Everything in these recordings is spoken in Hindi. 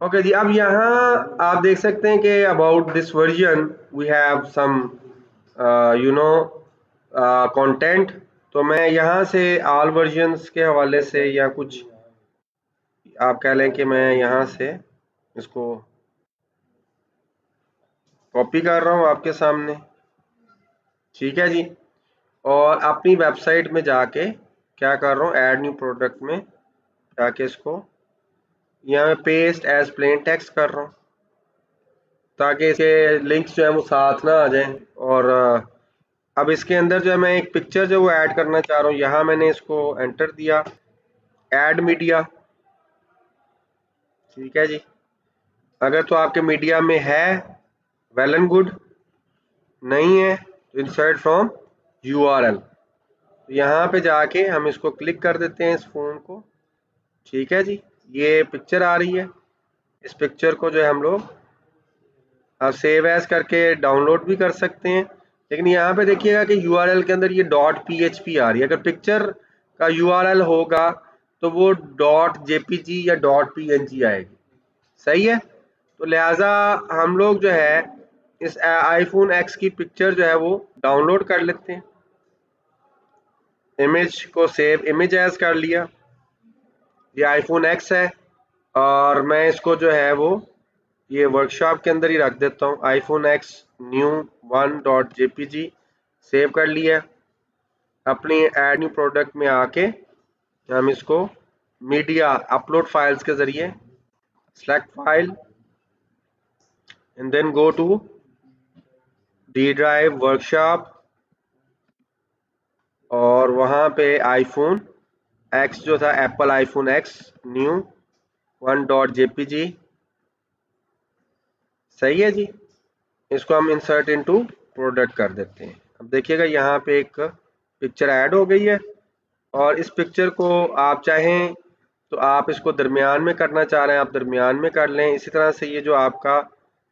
ओके जी, अब यहाँ आप देख सकते हैं कि about this version we have some content. तो मैं यहाँ से ऑल वर्जन्स के हवाले से या कुछ आप कह लें कि मैं यहाँ से इसको कॉपी कर रहा हूँ आपके सामने, ठीक है जी। और अपनी वेबसाइट में जाके क्या कर रहा हूँ, ऐड न्यू प्रोडक्ट में जाके इसको यहाँ मैं पेस्ट एज प्लेन टेक्स्ट कर रहा हूँ ताकि इसके लिंक्स जो है वो साथ ना आ जाएं। और अब इसके अंदर जो है मैं एक पिक्चर जो वो ऐड करना चाह रहा हूँ, यहाँ मैंने इसको एंटर दिया, ऐड मीडिया, ठीक है जी। अगर तो आपके मीडिया में है वेल एंड गुड, नहीं है तो इंसर्ट फ्रॉम URL। तो यहाँ पे जाके हम इसको क्लिक कर देते हैं इस फोन को, ठीक है जी। ये पिक्चर आ रही है, इस पिक्चर को जो है हम लोग आप सेव एज करके डाउनलोड भी कर सकते हैं। लेकिन यहाँ पे देखिएगा कि URL के अंदर ये .php आ रही है। अगर पिक्चर का URL होगा तो वो .jpg या .png आएगी, सही है। तो लिहाजा हम लोग जो है इस iPhone X की पिक्चर जो है वो डाउनलोड कर लेते हैं। इमेज को सेव इमेज एज कर लिया, ये iPhone X है और मैं इसको जो है वो ये वर्कशॉप के अंदर ही रख देता हूँ। iPhone X new 1.jpg save कर लिया। अपनी ऐड न्यू प्रोडक्ट में आके हम इसको मीडिया अपलोड फाइल्स के जरिए select file and then go to the drive workshop और वहाँ पे iPhone X जो था Apple iPhone X new 1.jpg, सही है जी। इसको हम इंसर्ट इनटू प्रोडक्ट कर देते हैं। अब देखिएगा यहाँ पे एक पिक्चर ऐड हो गई है और इस पिक्चर को आप चाहें तो आप इसको दरमियान में करना चाह रहे हैं आप दरमियान में कर लें। इसी तरह से ये जो आपका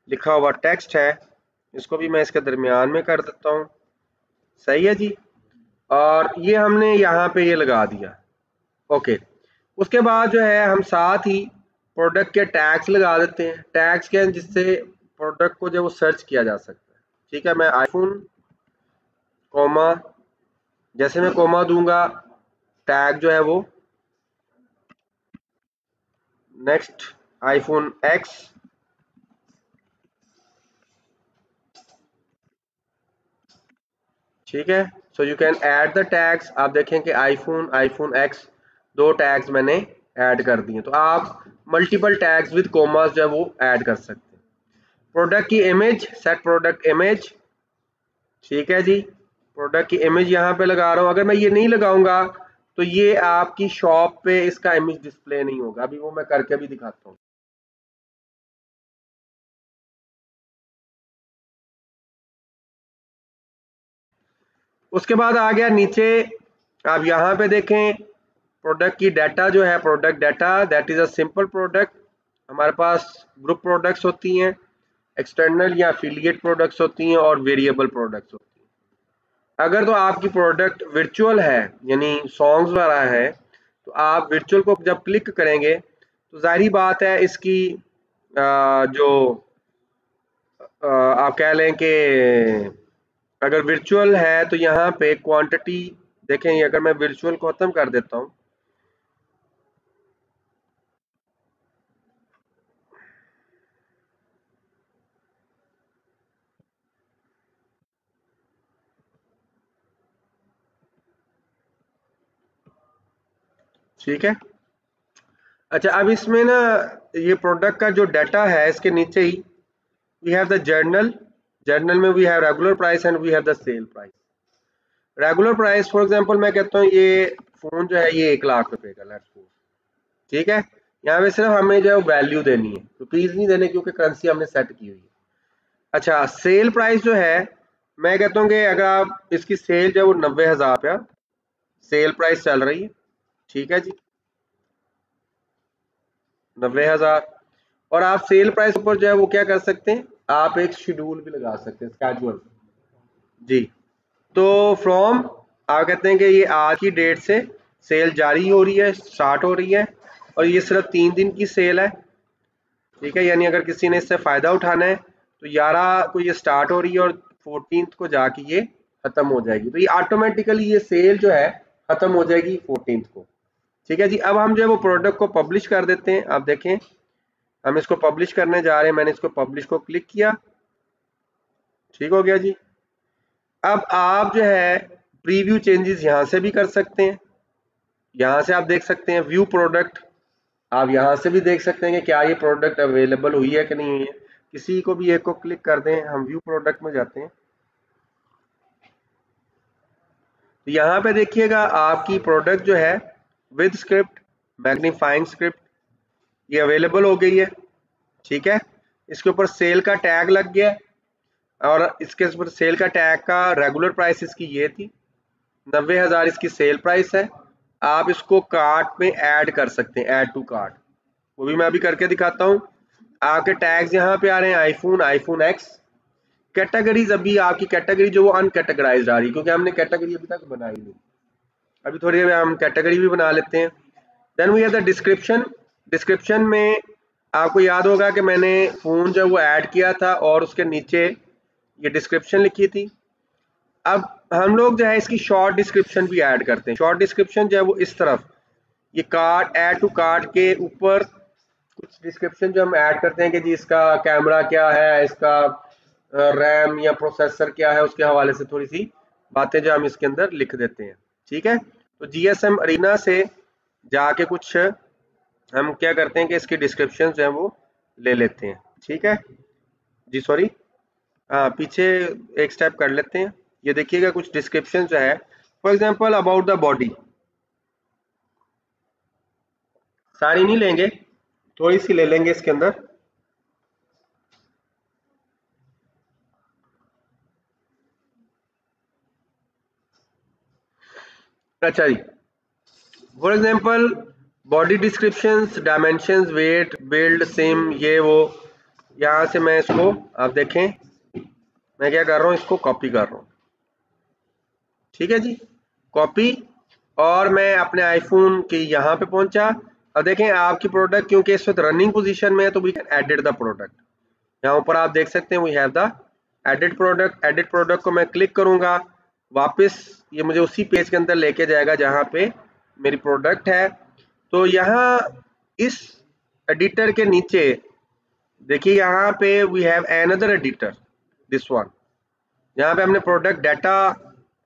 लिखा हुआ टेक्स्ट है इसको भी मैं इसके दरमियान में कर देता हूँ, सही है जी। और ये हमने यहाँ पे ये लगा दिया, ओके। उसके बाद जो है हम साथ ही प्रोडक्ट के टैग्स लगा देते हैं। टैग्स के हैं जिससे प्रोडक्ट को जो वो सर्च किया जा सकता है, ठीक है। मैं iPhone कोमा, जैसे मैं कोमा दूंगा टैग जो है वो नेक्स्ट iPhone X, ठीक है। So you can add the tags. आप देखें कि iPhone X दो टैग्स मैंने ऐड कर दिए। तो आप मल्टीपल टैग्स विद कोमास जो है वो ऐड कर सकते हैं। प्रोडक्ट की इमेज, सेट प्रोडक्ट इमेज, ठीक है जी। प्रोडक्ट की इमेज यहाँ पे लगा रहा हूँ। अगर मैं ये नहीं लगाऊंगा तो ये आपकी शॉप पे इसका इमेज डिस्प्ले नहीं होगा। अभी वो मैं करके भी दिखाता हूँ। उसके बाद आ गया नीचे, आप यहाँ पे देखें प्रोडक्ट की डाटा जो है, product data that is a simple product. हमारे पास ग्रुप प्रोडक्ट्स होती हैं, एक्सटर्नल या एफिलिएट प्रोडक्ट्स होती हैं और वेरिएबल प्रोडक्ट्स होती हैं। अगर तो आपकी प्रोडक्ट वर्चुअल है यानी सॉन्ग्स वाला है तो आप वर्चुअल को जब क्लिक करेंगे तो जाहिर बात है इसकी जो आप कह लें कि अगर वर्चुअल है तो यहाँ पे क्वांटिटी देखें। अगर मैं वर्चुअल को खत्म कर देता हूँ, ठीक है। अच्छा, अब इसमें ना ये प्रोडक्ट का जो डाटा है इसके नीचे ही we have the journal. Journal में we have regular price and we have the sale price. Regular price for example मैं कहता हूँ ये फोन जो है ये 1 लाख रुपए का, लेट्स सपोज, ठीक है। यहाँ पे सिर्फ हमें जो है वैल्यू देनी है, रुपीज नहीं देने क्योंकि करेंसी हमने सेट की हुई है। अच्छा, सेल प्राइस जो है मैं कहता हूँ कि अगर आप इसकी सेल जो है वो 90,000 रुपया सेल प्राइस चल रही है, ठीक है जी, 90,000। और आप सेल प्राइस ऊपर जो है वो क्या कर सकते हैं, आप एक शेड्यूल भी लगा सकते हैं, स्केड्यूल जी। तो फ्रॉम आप कहते हैं कि ये आज की डेट से सेल जारी हो रही है, स्टार्ट हो रही है और ये सिर्फ 3 दिन की सेल है। ठीक है, यानी अगर किसी ने इससे फ़ायदा उठाना है तो 11 को ये स्टार्ट हो रही है और 14 को जाके ये ख़त्म हो जाएगी, तो ये ऑटोमेटिकली ये सेल जो है ख़त्म हो जाएगी 14 को। ठीक है जी, अब हम जो है वो प्रोडक्ट को पब्लिश कर देते हैं। आप देखें हम इसको पब्लिश करने जा रहे हैं, मैंने इसको पब्लिश को क्लिक किया, ठीक हो गया जी। अब आप जो है प्रीव्यू चेंजेस यहाँ से भी कर सकते हैं, यहाँ से आप देख सकते हैं व्यू प्रोडक्ट, आप यहाँ से भी देख सकते हैं कि क्या ये प्रोडक्ट अवेलेबल हुई है कि नहीं हुई है। किसी को भी एक को क्लिक कर दें, हम व्यू प्रोडक्ट में जाते हैं, तो यहाँ पे देखिएगा आपकी प्रोडक्ट जो है विद स्क्रिप्ट मैग्नीफाइंग स्क्रिप्ट ये अवेलेबल हो गई है। ठीक है, इसके ऊपर सेल का टैग लग गया और इसके ऊपर सेल का टैग का रेगुलर प्राइस इसकी ये थी 90,000 इसकी सेल प्राइस है। आप इसको कार्ट में ऐड कर सकते हैं, ऐड टू कार्ट, वो भी मैं अभी करके दिखाता हूँ। आपके टैग्स यहाँ पे आ रहे हैं आईफोन एक्स, कैटेगरीज अभी आपकी कैटेगरी जो वो अनकैटेगराइज्ड आ रही है क्योंकि हमने कैटेगरी अभी तक बनाई नहीं, अभी थोड़ी देर में हम कैटेगरी भी बना लेते हैं। Then we have the description, description में आपको याद होगा कि मैंने फ़ोन जो वो ऐड किया था और उसके नीचे ये डिस्क्रिप्शन लिखी थी। अब हम लोग जो है इसकी शॉर्ट डिस्क्रिप्शन भी ऐड करते हैं। शॉर्ट डिस्क्रिप्शन जो है वो इस तरफ ये कार्ट ऐड टू कार्ट के ऊपर कुछ डिस्क्रिप्शन जो हम ऐड करते हैं कि जी इसका कैमरा क्या है, इसका रैम या प्रोसेसर क्या है, उसके हवाले से थोड़ी सी बातें जो हम इसके अंदर लिख देते हैं। ठीक है, तो जीएसएम अरीना से जाके कुछ हम क्या करते हैं कि इसकी डिस्क्रिप्शन जो है वो ले लेते हैं। ठीक है जी, सॉरी हाँ पीछे एक स्टेप कर लेते हैं। ये देखिएगा कुछ डिस्क्रिप्शन जो है, for example about the body, सारी नहीं लेंगे, थोड़ी सी ले लेंगे इसके अंदर। अच्छा जी, for example body descriptions, dimensions, weight, build, SIM, ये वो, यहाँ से मैं इसको आप देखें मैं क्या कर रहा हूँ, इसको कॉपी कर रहा हूँ। ठीक है जी, कॉपी, और मैं अपने आईफोन के यहाँ पे पहुंचा। अब देखें आपकी प्रोडक्ट क्योंकि इस वक्त रनिंग पोजीशन में है तो we can edit the product. यहाँ ऊपर आप देख सकते हैं we have the edit product. Edit product को मैं क्लिक करूंगा, वापस ये मुझे उसी पेज के अंदर लेके जाएगा जहाँ पे मेरी प्रोडक्ट है। तो यहाँ इस एडिटर के नीचे देखिए यहाँ पे we have another editor, this one, यहाँ पे हमने प्रोडक्ट डाटा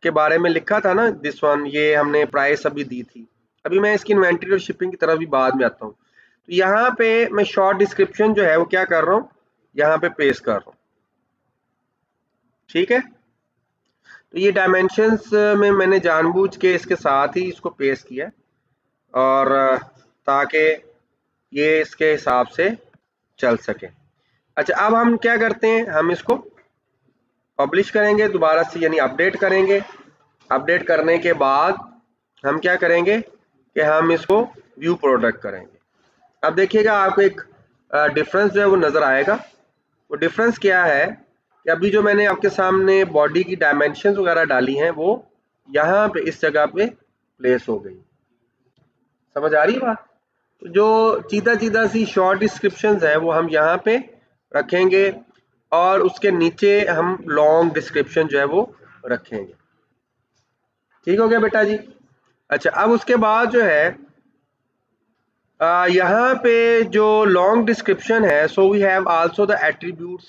के बारे में लिखा था ना, दिस वन, ये हमने प्राइस अभी दी थी। अभी मैं इसकी इन्वेंट्री और शिपिंग की तरफ भी बाद में आता हूँ। तो यहाँ पे मैं शॉर्ट डिस्क्रिप्शन जो है वो क्या कर रहा हूँ, यहाँ पे पेस्ट कर रहा हूँ। ठीक है, तो ये डायमेंशंस में मैंने जानबूझ के इसके साथ ही इसको पेस्ट किया और ताकि ये इसके हिसाब से चल सके। अच्छा, अब हम क्या करते हैं, हम इसको पब्लिश करेंगे दोबारा से, यानी अपडेट करेंगे। अपडेट करने के बाद हम क्या करेंगे कि हम इसको व्यू प्रोडक्ट करेंगे। अब देखिएगा आपको एक डिफरेंस जो है वो नज़र आएगा। वो डिफरेंस क्या है कि अभी जो मैंने आपके सामने बॉडी की डायमेंशंस वगैरह डाली हैं वो यहाँ पे इस जगह पे प्लेस हो गई। समझ आ रही है बात? तो जो सीधा सीधा सी शॉर्ट डिस्क्रिप्शंस है वो हम यहाँ पे रखेंगे और उसके नीचे हम लॉन्ग डिस्क्रिप्शन जो है वो रखेंगे। ठीक हो गया बेटा जी। अच्छा, अब उसके बाद जो है यहाँ पे जो लॉन्ग डिस्क्रिप्शन है, so we have also the attributes